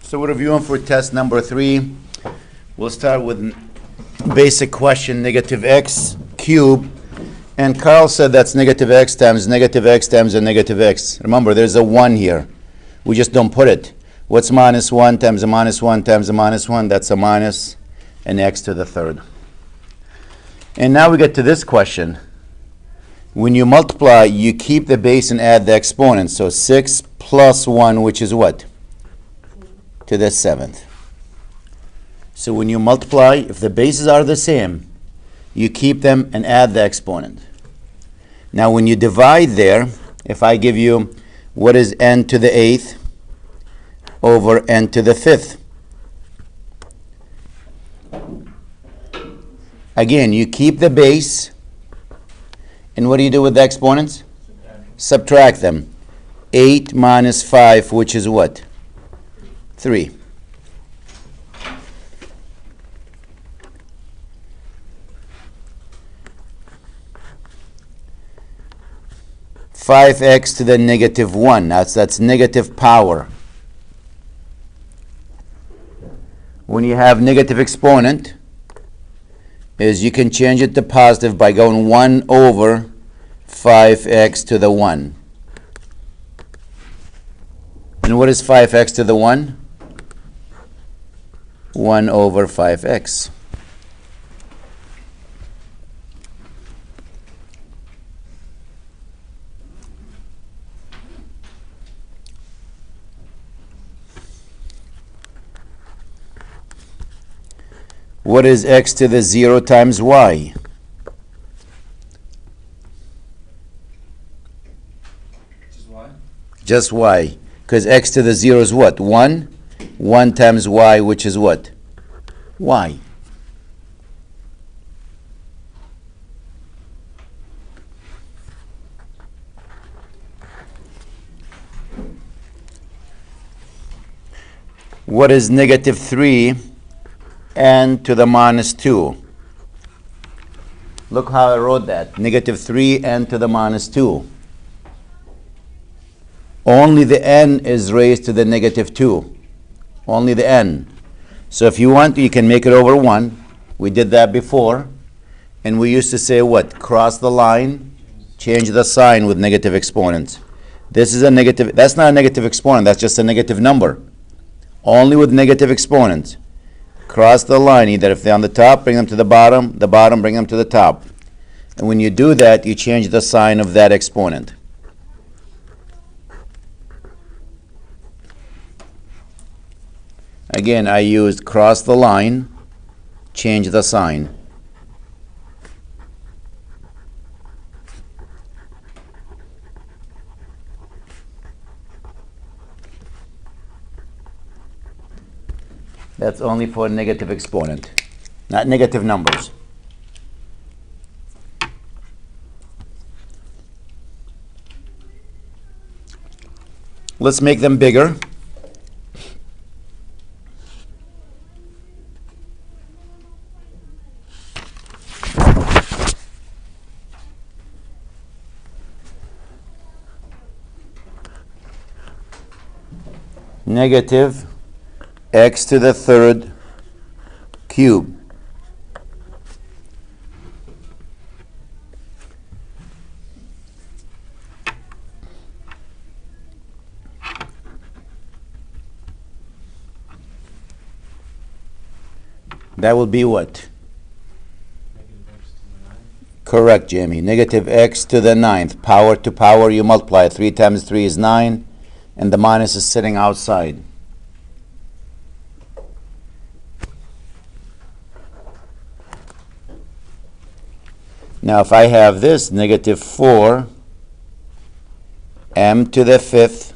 So we're reviewing for test number 3. We'll start with basic question, negative x cubed. And Carl said that's negative x times negative x times a negative x. Remember, there's a 1 here. We just don't put it. What's minus 1 times a minus 1 times a minus 1? That's a minus an x to the third. And now we get to this question. When you multiply, you keep the base and add the exponent. So 6 plus 1, which is what? To the 7th. So when you multiply, if the bases are the same, you keep them and add the exponent. Now when you divide there, if I give you what is n to the 8th over n to the 5th, again, you keep the base, and what do you do with the exponents? Subtract them. 8 minus 5, which is what? 3. Five x to the negative 1. That's negative power. When you have negative exponent, is you can change it to positive by going 1 over 5x to the 1. And what is 5x to the 1? 1 over 5x. What is x to the 0 times y? Just y? Just y. Because x to the 0 is what? 1? 1 times y, which is what? Y. What is negative 3 n to the minus 2? Look how I wrote that. Negative 3 n to the minus 2. Only the n is raised to the negative 2. Only the n. So if you want, you can make it over 1. We did that before. And we used to say what? Cross the line, change the sign with negative exponents. This is a negative. That's not a negative exponent. That's just a negative number. Only with negative exponents. Cross the line. Either if they're on the top, bring them to the bottom, bring them to the top. And when you do that, you change the sign of that exponent. Again, I used cross the line, change the sign. That's only for negative exponent, not negative numbers. Let's make them bigger. Negative x to the third cube. That will be what? Correct, Jamie. Negative x to the 9th. Power to power, you multiply. 3 times 3 is 9. And the minus is sitting outside. Now if I have this, negative 4 m to the 5th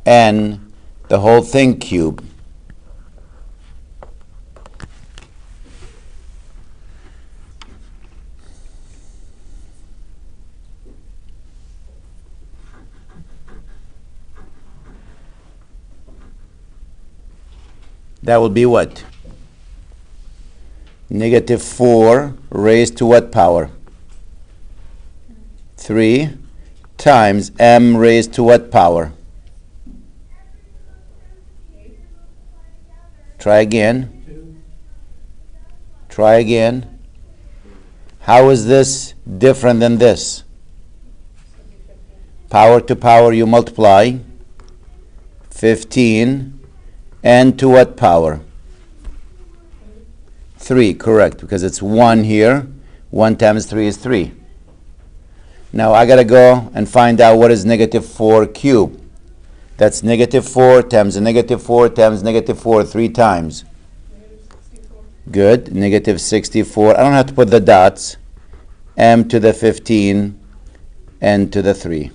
n, the whole thing cubed. That will be what? Negative 4 raised to what power? 3 times m raised to what power? Try again. Try again. How is this different than this? Power to power, you multiply. 15. And to what power? 3, correct, because it's 1 here. 1 times 3 is 3. Now I got to go and find out what is negative 4 cubed. That's negative 4 times a negative 4 times negative 4 3 times. Good. Negative 64. I don't have to put the dots. M to the 15, N to the 3.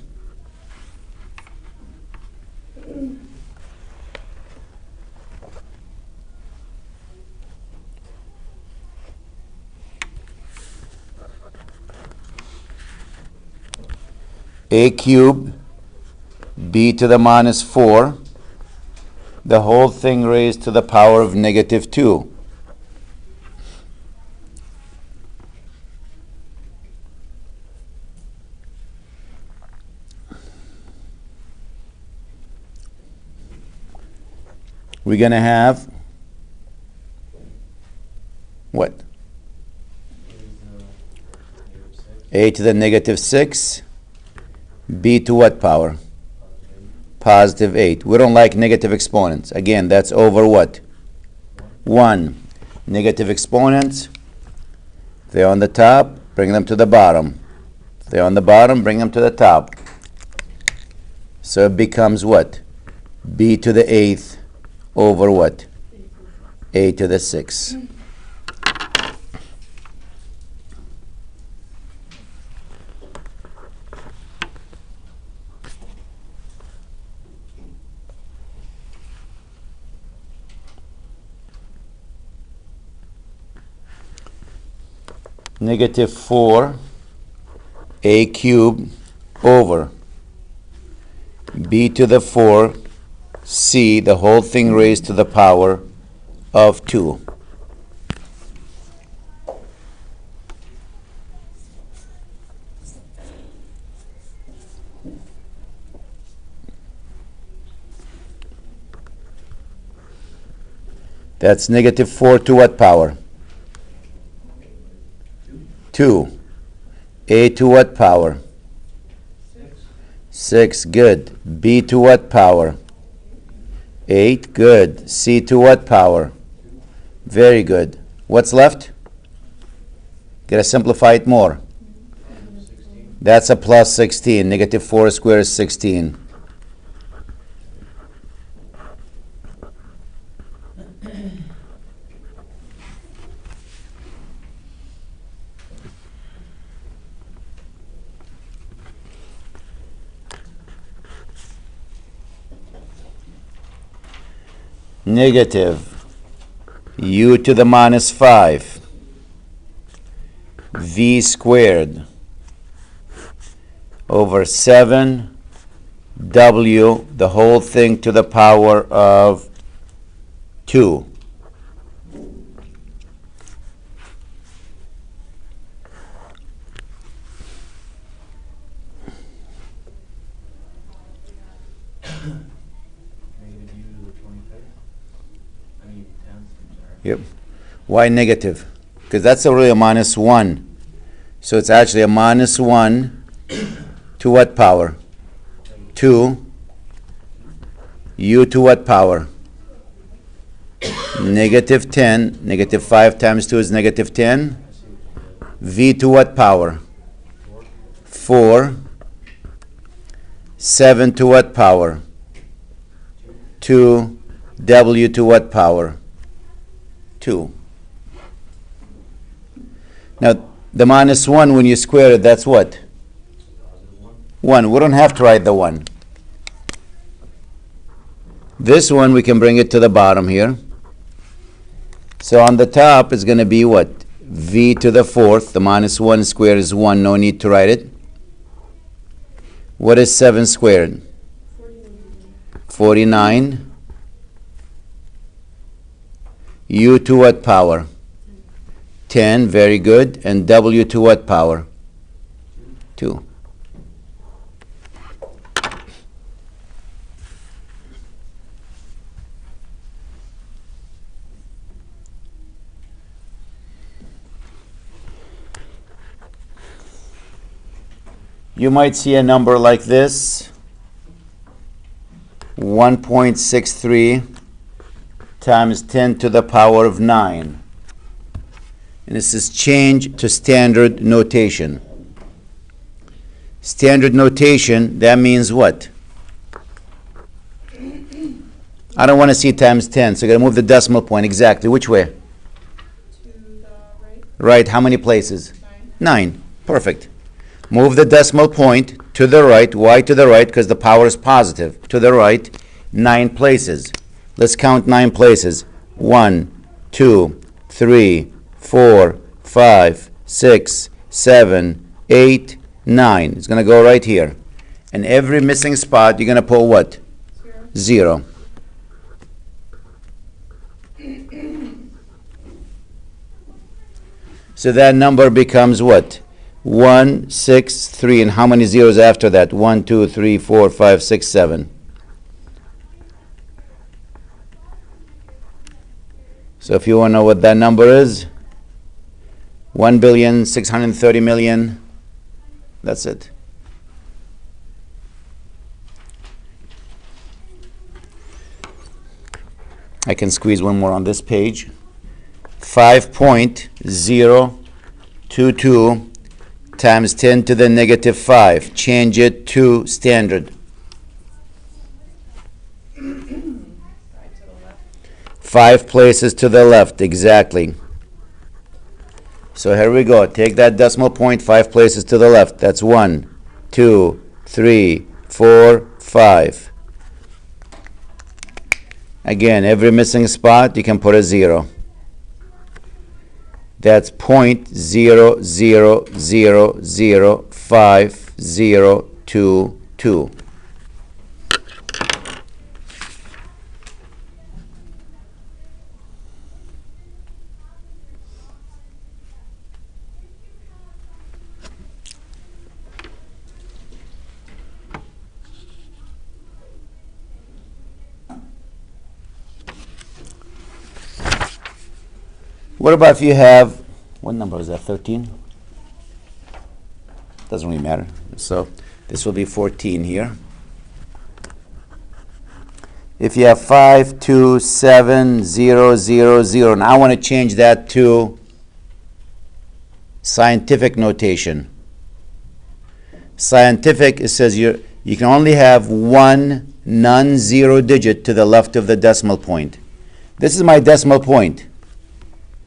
A cubed, b to the minus 4, the whole thing raised to the power of negative 2. We're going to have what? A to the negative 6. B to what power? Positive 8. We don't like negative exponents. Again, that's over what? 1. Negative exponents, if they're on the top, bring them to the bottom. If they're on the bottom, bring them to the top. So it becomes what? B to the 8th over what? A to the 6. Negative 4 a cubed over b to the 4 c, the whole thing raised to the power of 2. That's negative 4 to what power? 2. A to what power? 6. Good. B to what power? 8. Good. C to what power? Very good. What's left? Gotta simplify it more. That's a plus 16. Negative 4 squared is 16. Negative u to the minus 5 v squared over 7 w, the whole thing to the power of 2. Yep. Why negative? Because that's already a minus 1. So it's actually a minus 1 to what power? 2. U to what power? Negative 10. Negative 5 times 2 is negative 10. V to what power? 4. 7 to what power? 2. W to what power? 2. Now, the minus 1, when you square it, that's what? 1. We don't have to write the 1. This one, we can bring it to the bottom here. So on the top is going to be what? V to the 4th. The minus 1 squared is 1. No need to write it. What is 7 squared? 49. U to what power? 10. Very good. And W to what power? 2. you might see a number like this, 1.63 times 10 to the power of 9. And this is changed to standard notation. Standard notation, that means what? I don't want to see times 10, so I got to move the decimal point. Exactly. Which way? To the right. Right. How many places? 9. 9. Perfect. Move the decimal point to the right. Why to the right? Because the power is positive. To the right, 9 places. Let's count 9 places. 1, 2, 3, 4, 5, 6, 7, 8, 9. It's going to go right here. And every missing spot, you're going to put what? 0. 0. So that number becomes what? 1, 6, 3. And how many zeros after that? 1, 2, 3, 4, 5, 6, 7. So if you want to know what that number is, 1,630,000,000. That's it. I can squeeze one more on this page. 5.022 times 10 to the negative 5. Change it to standard. 5 places to the left, exactly. So here we go. Take that decimal point 5 places to the left. That's 1, 2, 3, 4, 5. Again, every missing spot, you can put a 0. That's 0.0005022. What about if you have, what number is that, 13? Doesn't really matter. So this will be 14 here. If you have 5, 2, 7, 0, 0, 0, now I want to change that to scientific notation. Scientific, it says you can only have one non-zero digit to the left of the decimal point. This is my decimal point.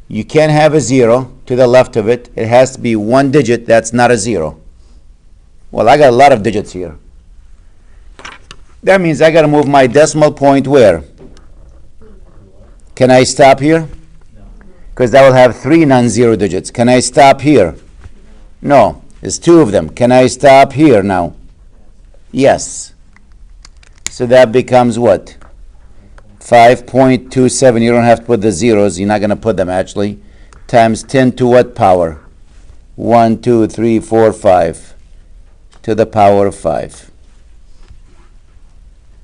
You can't have a 0 to the left of it. It has to be one digit that's not a 0. Well, I got a lot of digits here. That means I got to move my decimal point where? Can I stop here? Because that will have 3 non-zero digits. Can I stop here? No. There's 2 of them. Can I stop here now? Yes. So that becomes what? 5.27, you don't have to put the zeros, you're not going to put them actually, times 10 to what power? 1, 2, 3, 4, 5, to the power of 5.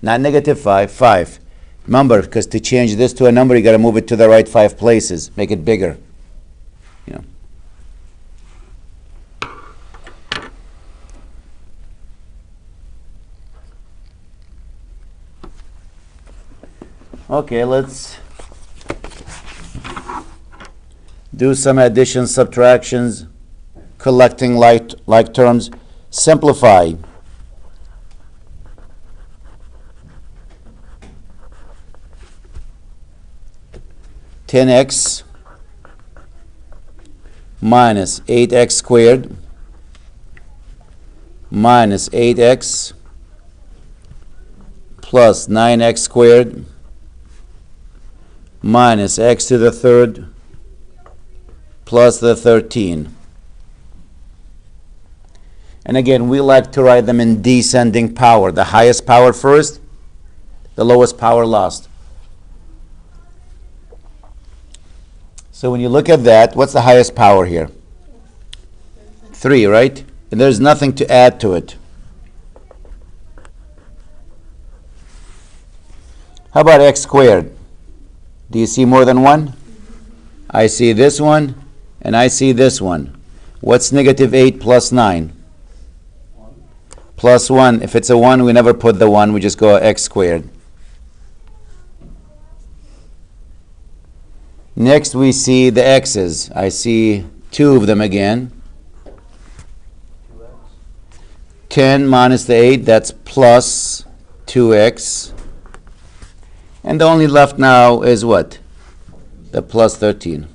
Not negative 5, 5. Remember, because to change this to a number, you got to move it to the right 5 places, make it bigger. You know. Okay, let's do some additions, subtractions, collecting like terms. Simplify. (10x minus 8x squared minus 8x plus 9x squared minus x to the third plus the 13. And again, we like to write them in descending power. The highest power first, the lowest power last. So when you look at that, what's the highest power here? 3, right? And there's nothing to add to it. How about x squared? Do you see more than one? I see this one, and I see this one. What's negative 8 plus 9? plus 1. If it's a 1, we never put the 1. We just go x squared. Next, we see the x's. I see 2 of them again. 10 minus the 8, that's plus 2x. And the only left now is what? The plus 13.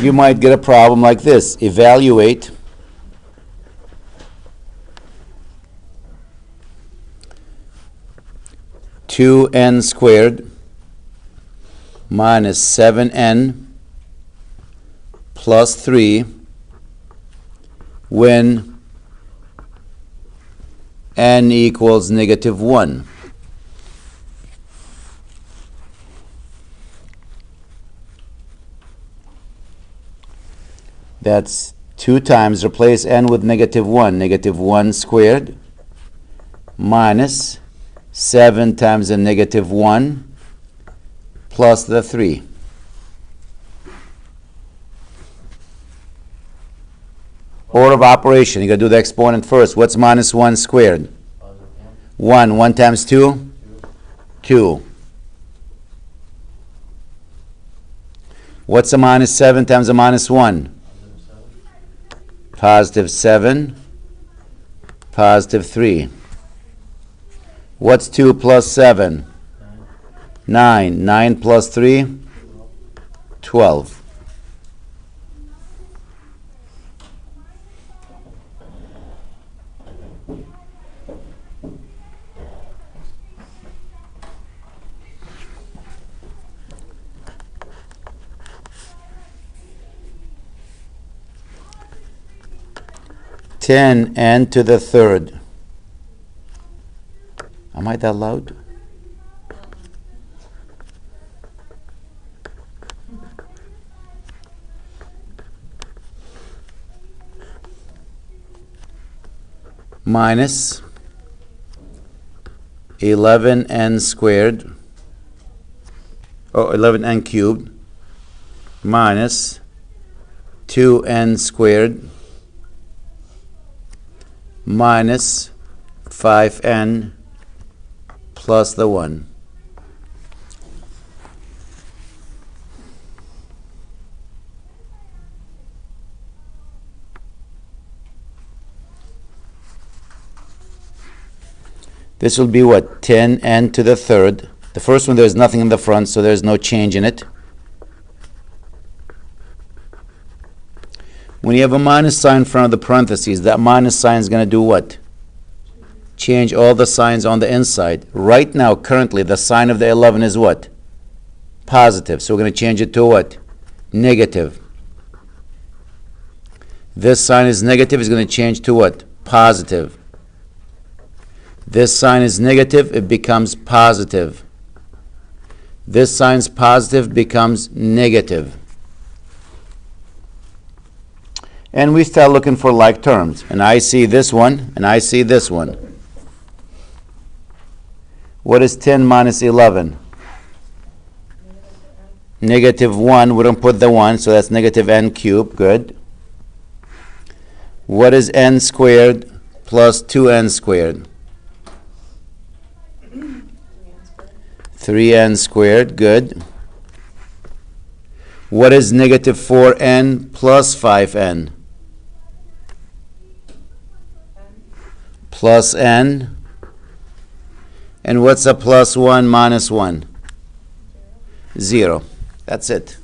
You might get a problem like this. Evaluate two n squared minus 7n plus 3 when n equals negative 1. That's 2 times, replace n with negative 1. Negative 1 squared minus 7 times the negative 1 plus the 3. Order of operation. You got to do the exponent first. What's minus 1 squared? 1. 1 times 2? 2. What's a minus 7 times a minus 1? Positive 7, positive 3. What's 2 plus 7? 9. 9 plus 3? 12. Ten n to the third. Am I that loud? Minus 11n squared, or 11n cubed, minus 2n squared, minus 5n plus the 1. This will be what? 10n to the third. The first one, there's nothing in the front, so there's no change in it. When you have a minus sign in front of the parentheses, that minus sign is going to do what? Change all the signs on the inside. Right now, currently, the sign of the 11 is what? Positive. So we're going to change it to what? Negative. This sign is negative, is going to change to what? Positive. This sign is negative, it becomes positive. This sign's positive becomes negative. And we start looking for like terms. And I see this one, and I see this one. What is 10 minus 11? Negative 1. We don't put the 1, so that's negative n cubed. Good. What is n squared plus 2n squared? 3n squared. Good. What is negative 4n plus 5n? Plus n. And what's a plus 1 minus 1? 0. That's it.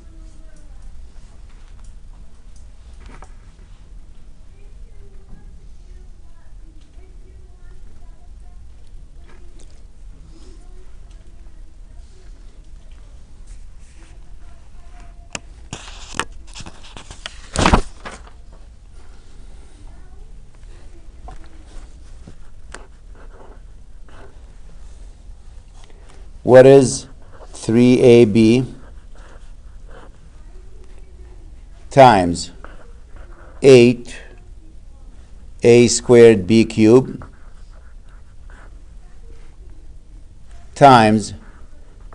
What is 3ab? times 8 a squared b cubed times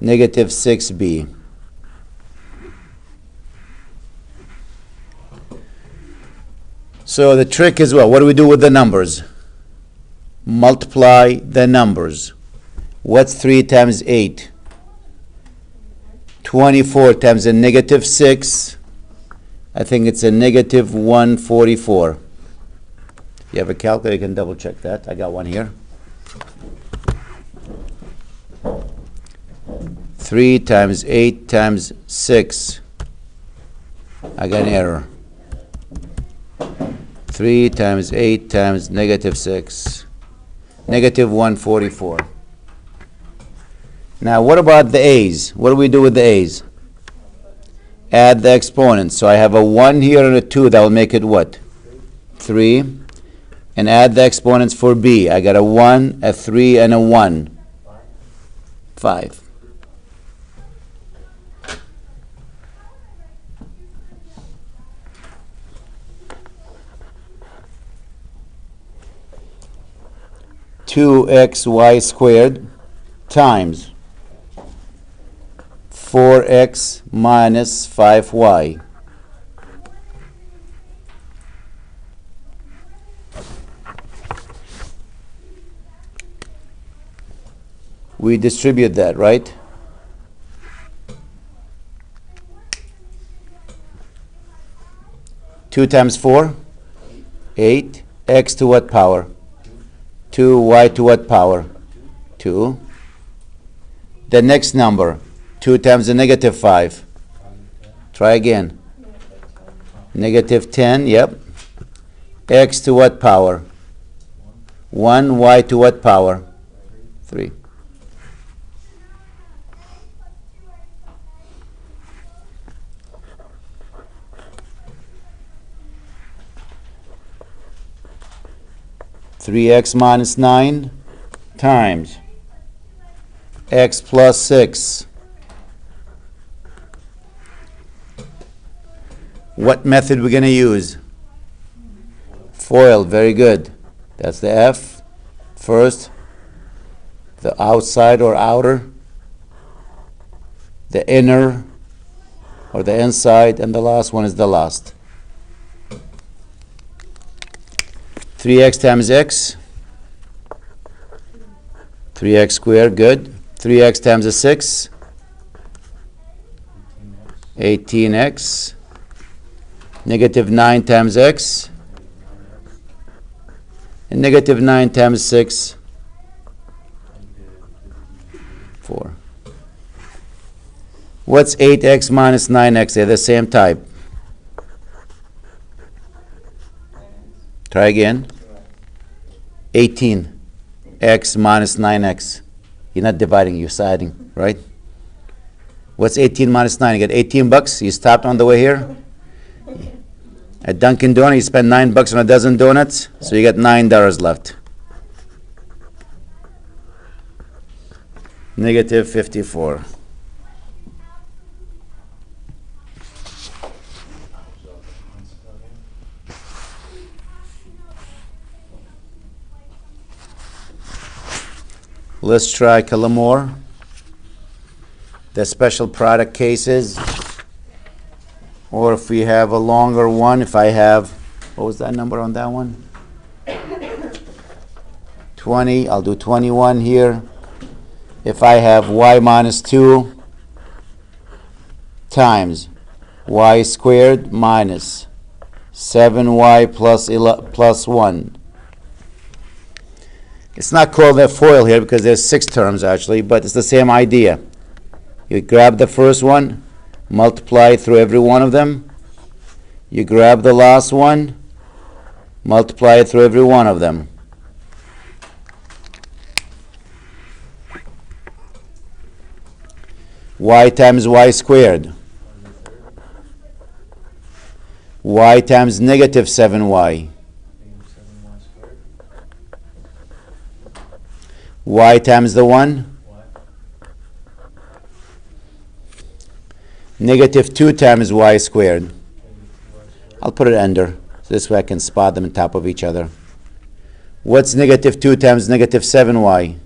negative 6b. So the trick is what do we do with the numbers? Multiply the numbers. What's 3 times 8? 24 times a negative 6. I think it's a negative 144. If you have a calculator, you can double check that. I got one here. 3 times 8 times 6. I got an error. 3 times 8 times negative 6. Negative 144. Now, what about the a's? What do we do with the a's? Add the exponents. So I have a 1 here and a 2. That will make it what? 3. And add the exponents for b. I got a 1, a 3, and a 1. 5. Two xy squared times 4x minus 5y. We distribute that, right? Two times 4? 8. X to what power? 2. Y to what power? 2. The next number, 2 times a negative 5. Try again. Negative 10, yep. X to what power? 1. Y to what power? 3. Three x minus 9 times x plus 6. What method we're going to use? FOIL, very good. That's the F. First, the outside or outer, the inner or the inside, and the last one is the last. 3x times x, 3x squared, good. 3x times a 6, 18x. Negative 9 times x, and negative 9 times 6, 4. What's 8x minus 9x? They're the same type. Try again. 18x minus 9x. You're not dividing, you're siding, right? What's 18 minus 9? You get 18 bucks. You stopped on the way here. At Dunkin' Donuts, you spend $9 on a dozen donuts, so you get $9 left. Negative 54. Let's try a couple more. The special product cases. Or if we have a longer one, if I have, what was that number on that one? 20, I'll do 21 here. If I have y minus 2 times y squared minus 7y plus 1. It's not called a FOIL here because there's 6 terms actually, but it's the same idea. You grab the first one, multiply through every one of them. You grab the last one, multiply it through every one of them. Y times y squared. Y times negative 7y. Y times the 1. Negative 2 times y squared. I'll put it under, so this way I can spot them on top of each other. What's negative 2 times negative 7y?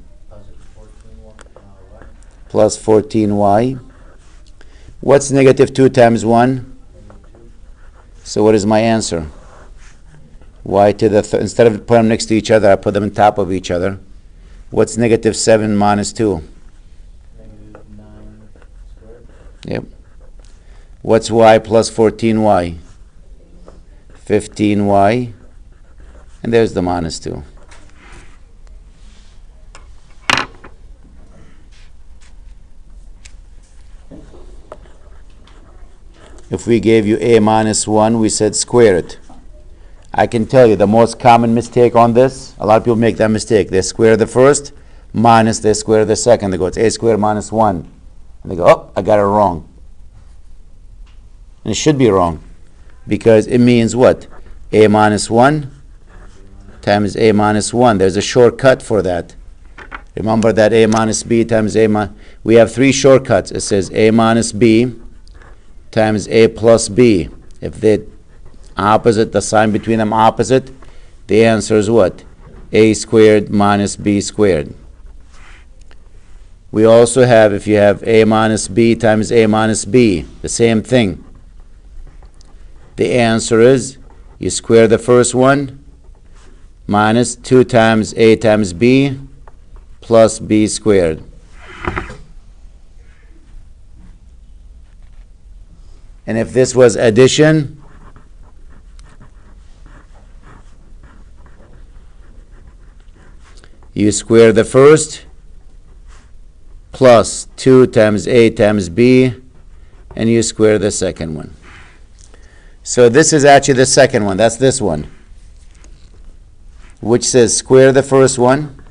Plus 14y. What's negative 2 times 1? So what is my answer? Y to the instead of putting them next to each other, I put them on top of each other. What's negative 7 minus 2? Negative 9 squared. Yep. What's y plus 14y? 15y. And there's the minus 2. If we gave you a minus 1, we said square it. I can tell you the most common mistake on this, a lot of people make that mistake. They square the first minus they square the second. They go, it's a squared minus 1. And they go, oh, I got it wrong. And it should be wrong because it means what? A minus 1 times a minus 1. There's a shortcut for that. Remember that a minus b times a minus... We have three shortcuts. It says a minus b times a plus b. If they're opposite, the sign between them opposite, the answer is what? A squared minus b squared. We also have, if you have a minus b times a minus b, the same thing. The answer is, you square the first one, minus 2 times a times b, plus b squared. And if this was addition, you square the first, plus 2 times a times b, and you square the second one. So this is actually the second one. That's this one, which says square the first one,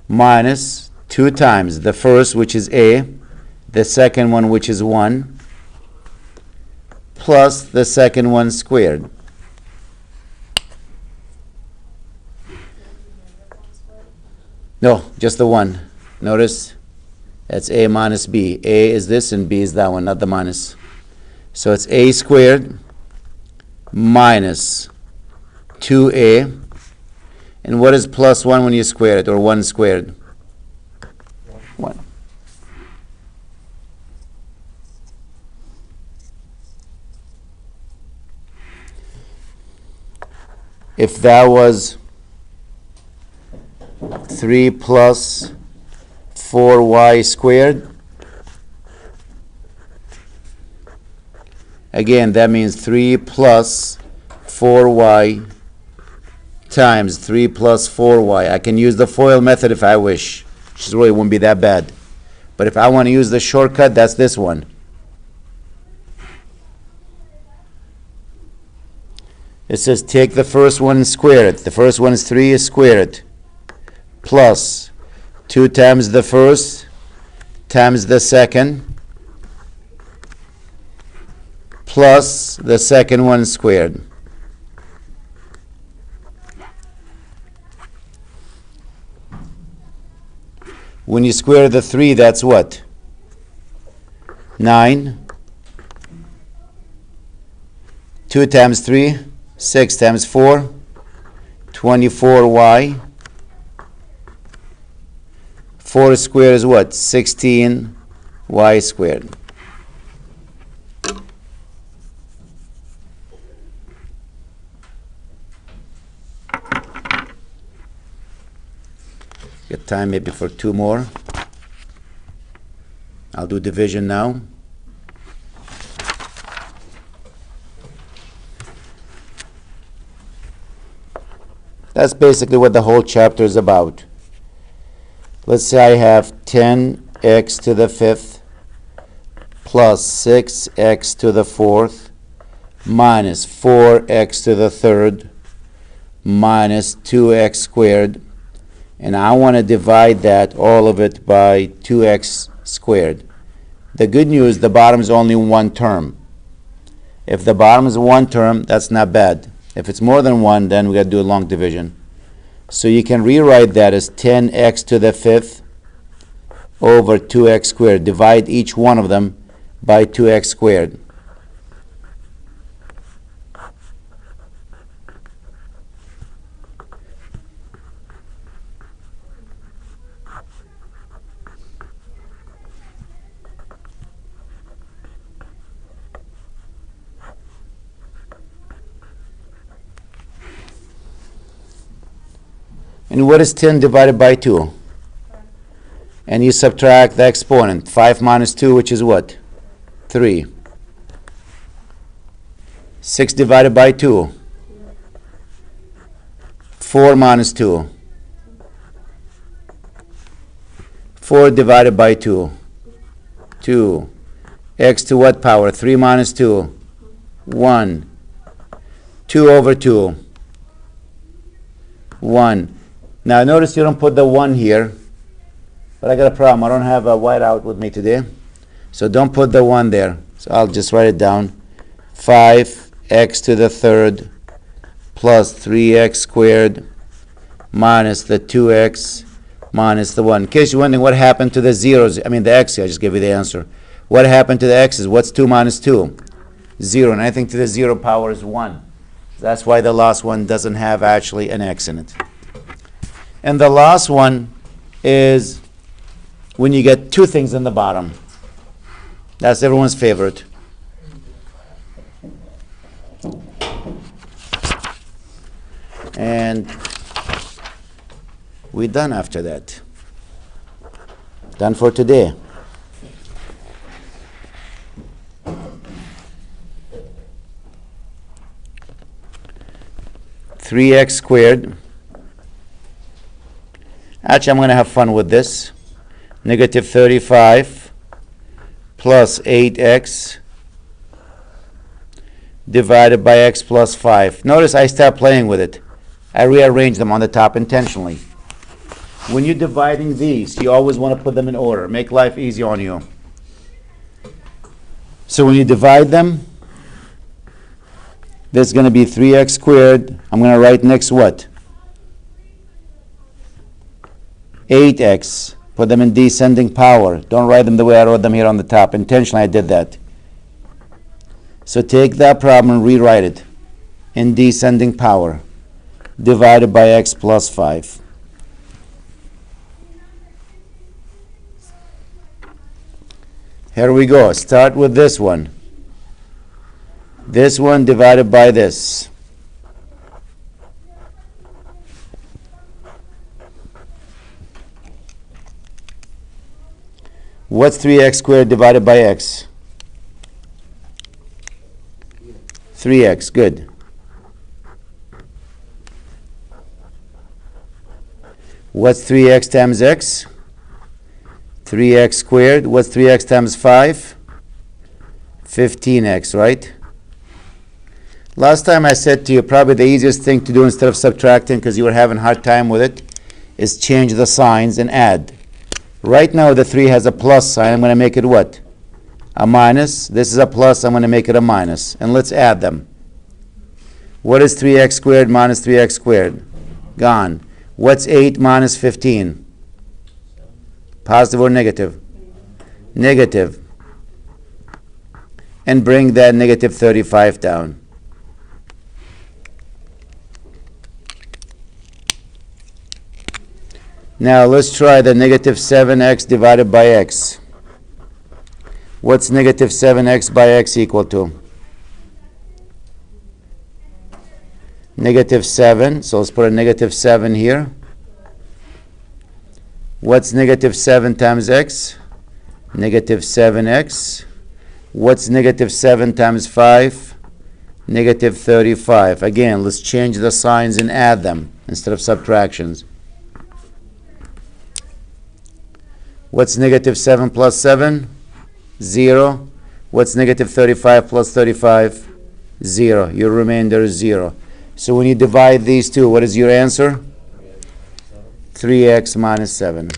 minus 2 times the first, which is a, the second one, which is 1, plus the second one squared. No, just the one. Notice that's a minus b. A is this and b is that one, not the minus. So it's a squared minus 2a. And what is plus 1 when you square it, or 1 squared? 1. If that was 3 plus 4y squared, again, that means 3 plus 4y times 3 plus 4y. I can use the FOIL method if I wish, which really wouldn't be that bad. But if I want to use the shortcut, that's this one. It says take the first one and square it. The first one is 3, is square it. Plus 2 times the first times the second, plus the second one squared. When you square the 3, that's what? 9. 2 times 3, 6 times 4, 24y. 4 squared is what? 16y squared. Get time maybe for 2 more. I'll do division now. That's basically what the whole chapter is about. Let's say I have 10x to the 5th plus 6x to the 4th minus 4x to the 3rd minus 2x squared. And I want to divide that, all of it, by 2x squared. The good news, the bottom is only one term. If the bottom is one term, that's not bad. If it's more than one, then we got to do a long division. So you can rewrite that as 10x to the 5th over 2x squared. Divide each one of them by 2x squared. And what is 10 divided by 2? And you subtract the exponent. 5 minus 2, which is what? 3. 6 divided by 2. 4 minus 2. 4 divided by 2. 2. X to what power? 3 minus 2. 1. 2 over 2. 1. Now notice you don't put the 1 here. But I got a problem. I don't have a whiteout with me today. So don't put the 1 there. So I'll just write it down. 5x to the third plus 3x squared minus the 2x minus the 1. In case you're wondering what happened to the zeros, I mean the x, I just gave you the answer. What happened to the x's? What's 2 minus 2? 0. And anything to the 0 power is 1. That's why the last one doesn't have actually an x in it. And the last one is when you get two things in the bottom. That's everyone's favorite. And we're done after that. Done for today. Three x squared. Actually, I'm going to have fun with this. Negative 35 plus 8x divided by x plus 5. Notice I stopped playing with it. I rearranged them on the top intentionally. When you're dividing these, you always want to put them in order. Make life easy on you. So when you divide them, there's going to be 3x squared. I'm going to write next what? 8x. Put them in descending power. Don't write them the way I wrote them here on the top. Intentionally, I did that. So take that problem and rewrite it in descending power. Divided by x plus 5. Here we go. Start with this one. This one divided by this. What's 3x squared divided by x? 3x, good. What's 3x times x? 3x squared. What's 3x times 5? 15x, right? Last time I said to you, probably the easiest thing to do instead of subtracting, because you were having a hard time with it, is change the signs and add. Right now the 3 has a plus sign. I'm going to make it what? A minus. This is a plus. I'm going to make it a minus. And let's add them. What is 3x squared minus 3x squared? Gone. What's 8 minus 15? Positive or negative? Negative. And bring that negative 35 down. Now let's try the negative 7x divided by x. What's negative 7x by x equal to? Negative 7. So let's put a negative 7 here. What's negative 7 times x? Negative 7x. What's negative 7 times 5? Negative 35. Again, let's change the signs and add them instead of subtractions. What's negative 7 plus 7? 0. What's negative 35 plus 35? 0. Your remainder is 0. So when you divide these two, what is your answer? 3x minus 7.